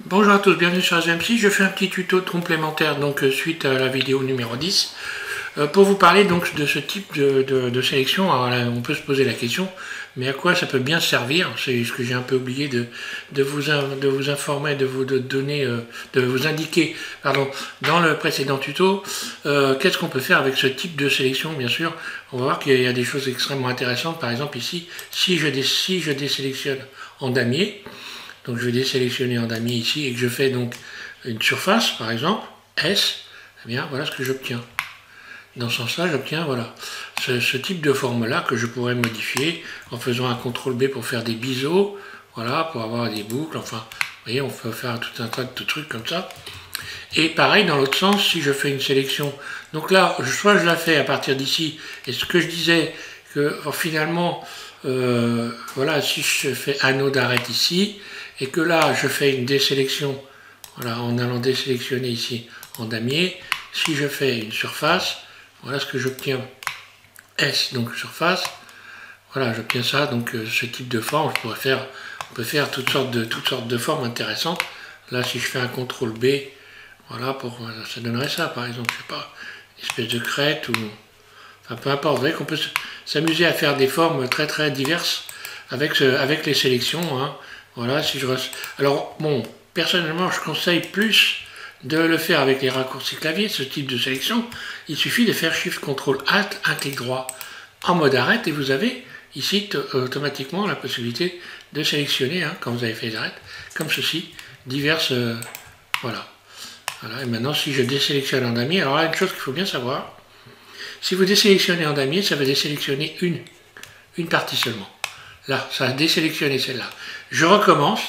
Bonjour à tous, bienvenue sur AZMC. Je fais un petit tuto complémentaire suite à la vidéo numéro 10 pour vous parler donc de ce type de sélection. Alors là, on peut se poser la question, mais à quoi ça peut bien servir? C'est ce que j'ai un peu oublié de vous informer, de vous donner, de vous indiquer pardon, dans le précédent tuto. Qu'est-ce qu'on peut faire avec ce type de sélection? Bien sûr, on va voir qu'il y a des choses extrêmement intéressantes. Par exemple ici, si je désélectionne en damier, donc je vais désélectionner en damier ici et que je fais donc une surface par exemple, S, eh bien voilà ce que j'obtiens. Dans ce sens-là, j'obtiens voilà, ce type de forme-là que je pourrais modifier en faisant un CTRL B pour faire des biseaux, voilà, pour avoir des boucles, enfin, vous voyez, on peut faire tout un tas de trucs comme ça. Et pareil, dans l'autre sens, si je fais une sélection, donc là, soit je la fais à partir d'ici, et ce que je disais, que finalement, voilà, si je fais anneau d'arrêt ici, et que là, je fais une désélection, voilà, en allant désélectionner ici en damier, si je fais une surface, voilà ce que j'obtiens, S, donc surface, voilà, j'obtiens ça, donc ce type de forme, on peut faire toutes sortes de formes intéressantes. Là, si je fais un CTRL B, voilà, ça donnerait ça, par exemple, je sais pas, une espèce de crête ou... Enfin, peu importe, vous voyez qu'on peut s'amuser à faire des formes très très diverses avec les sélections, hein. Voilà, si je... Alors, bon, personnellement, je conseille plus de le faire avec les raccourcis clavier, ce type de sélection. Il suffit de faire Shift, CTRL, Alt, un clic droit en mode arrêt et vous avez ici automatiquement la possibilité de sélectionner, hein, quand vous avez fait les arrêts, comme ceci, diverses... voilà. Voilà. Et maintenant, si je désélectionne en damier, alors là, une chose qu'il faut bien savoir, si vous désélectionnez en damier, ça va désélectionner une partie seulement. Là, ça a désélectionné celle-là. Je recommence,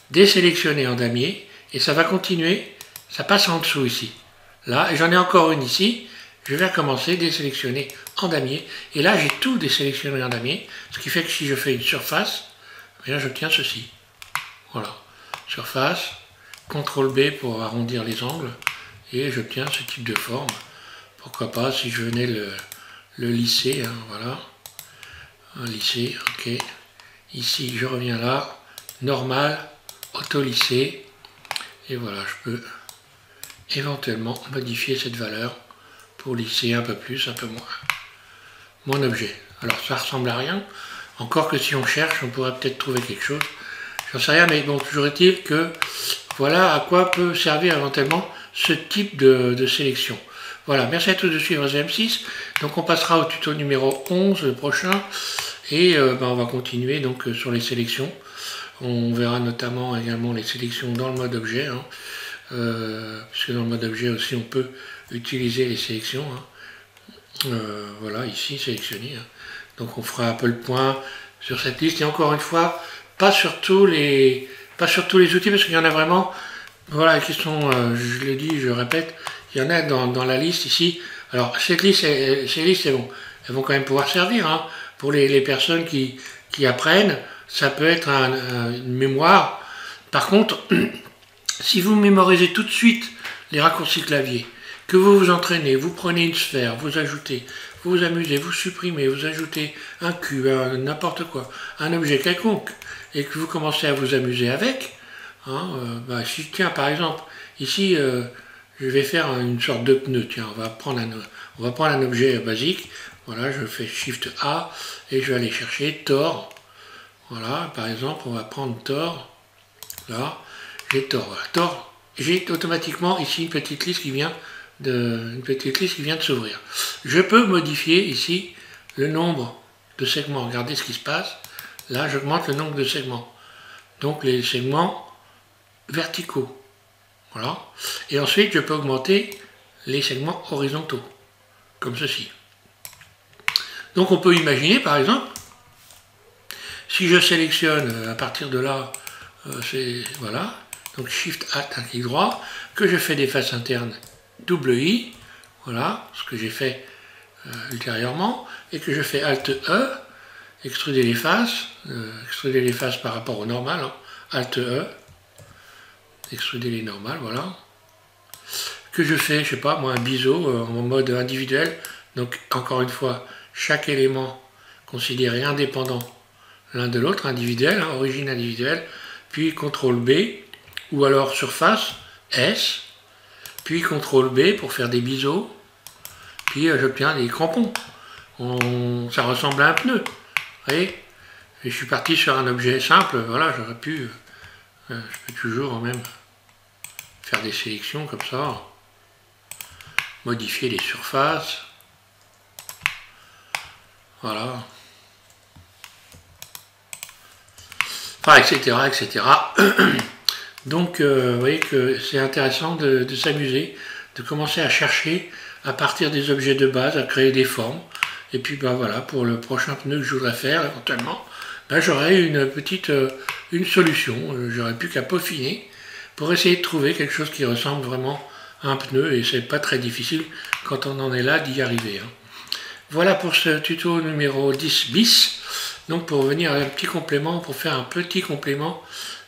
désélectionner en damier, et ça va continuer, ça passe en dessous ici. Là, et j'en ai encore une ici, je vais recommencer, désélectionner en damier, et là j'ai tout désélectionné en damier, ce qui fait que si je fais une surface, bien j'obtiens ceci. Voilà, surface, CTRL B pour arrondir les angles, et j'obtiens ce type de forme. Pourquoi pas si je venais le lisser, hein, voilà. Un lissé, ok. Ici, je reviens là, normal, auto-lissé. Et voilà, je peux éventuellement modifier cette valeur pour lisser un peu plus, un peu moins mon objet. Alors, ça ressemble à rien. Encore que si on cherche, on pourrait peut-être trouver quelque chose. J'en sais rien, mais bon, toujours est-il que voilà à quoi peut servir éventuellement ce type de sélection. Voilà, merci à tous de suivre AZM6. Donc on passera au tuto numéro 11, le prochain, et on va continuer donc sur les sélections. On verra notamment également les sélections dans le mode objet, hein, puisque dans le mode objet aussi on peut utiliser les sélections. Hein. Voilà, ici sélectionner. Hein. Donc on fera un peu le point sur cette liste, et encore une fois, pas sur tous les outils, parce qu'il y en a vraiment, voilà, qui sont, je le dis, je répète, il y en a dans la liste ici. Alors, ces listes, elles vont quand même pouvoir servir, hein, pour les personnes qui apprennent. Ça peut être une mémoire. Par contre, si vous mémorisez tout de suite les raccourcis clavier, que vous vous entraînez, vous prenez une sphère, vous ajoutez, vous vous amusez, vous supprimez, vous ajoutez un cube, n'importe quoi, un objet quelconque, et que vous commencez à vous amuser avec, hein, si tiens, par exemple, ici, je vais faire une sorte de pneu. Tiens, on va prendre un objet basique. Voilà, je fais Shift A et je vais aller chercher Tor. Voilà, par exemple, on va prendre Tor. Là, j'ai Tor. Voilà, Tor. J'ai automatiquement ici une petite liste qui vient de s'ouvrir. Je peux modifier ici le nombre de segments. Regardez ce qui se passe. Là, j'augmente le nombre de segments. Donc les segments verticaux. Voilà. Et ensuite, je peux augmenter les segments horizontaux, comme ceci. Donc on peut imaginer, par exemple, si je sélectionne à partir de là, voilà, donc Shift Alt, un clic droit, que je fais des faces internes WI, voilà, ce que j'ai fait ultérieurement, et que je fais Alt E, extruder les faces par rapport au normal, hein, Alt E, extruder les normales, voilà. Que je fais, je sais pas, moi, un biseau en mode individuel. Donc, encore une fois, chaque élément considéré indépendant l'un de l'autre, individuel, hein, origine individuelle. Puis, CTRL B, ou alors surface, S, puis CTRL B pour faire des biseaux, puis j'obtiens des crampons. Ça ressemble à un pneu, vous voyez. Et je suis parti sur un objet simple, voilà, j'aurais pu, je peux toujours même faire des sélections comme ça, modifier les surfaces, voilà, enfin, etc., etc. Donc, vous voyez que c'est intéressant de s'amuser, de commencer à chercher à partir des objets de base, à créer des formes. Et puis, ben voilà, pour le prochain pneu que je voudrais faire, éventuellement, ben, j'aurai une petite une solution. J'aurai plus qu'à peaufiner pour essayer de trouver quelque chose qui ressemble vraiment à un pneu. Et c'est pas très difficile quand on en est là d'y arriver. Hein. Voilà pour ce tuto numéro 10 bis. Donc pour revenir à un petit complément, pour faire un petit complément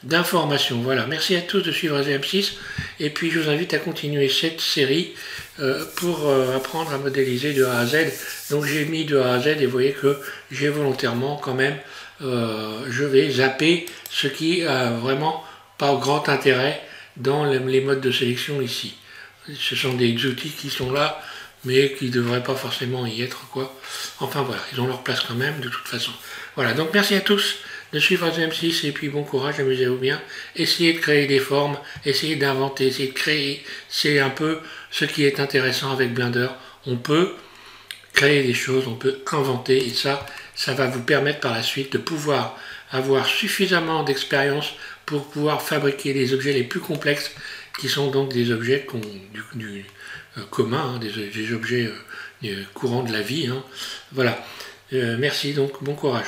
d'information. Voilà, merci à tous de suivre ZM6 et puis je vous invite à continuer cette série pour apprendre à modéliser de A à Z. Donc j'ai mis de A à Z et vous voyez que j'ai volontairement quand même, je vais zapper ce qui a vraiment pas grand intérêt dans les modes de sélection ici. Ce sont des outils qui sont là mais qui ne devraient pas forcément y être, quoi. Enfin voilà, ils ont leur place quand même, de toute façon. Voilà, donc merci à tous de suivre ZM6, et puis bon courage, amusez-vous bien. Essayez de créer des formes, essayez d'inventer, essayez de créer. C'est un peu ce qui est intéressant avec Blender. On peut créer des choses, on peut inventer, et ça va vous permettre par la suite de pouvoir avoir suffisamment d'expérience pour pouvoir fabriquer les objets les plus complexes, qui sont donc des objets communs, hein, des objets courants de la vie. Hein. Voilà. Merci, donc bon courage.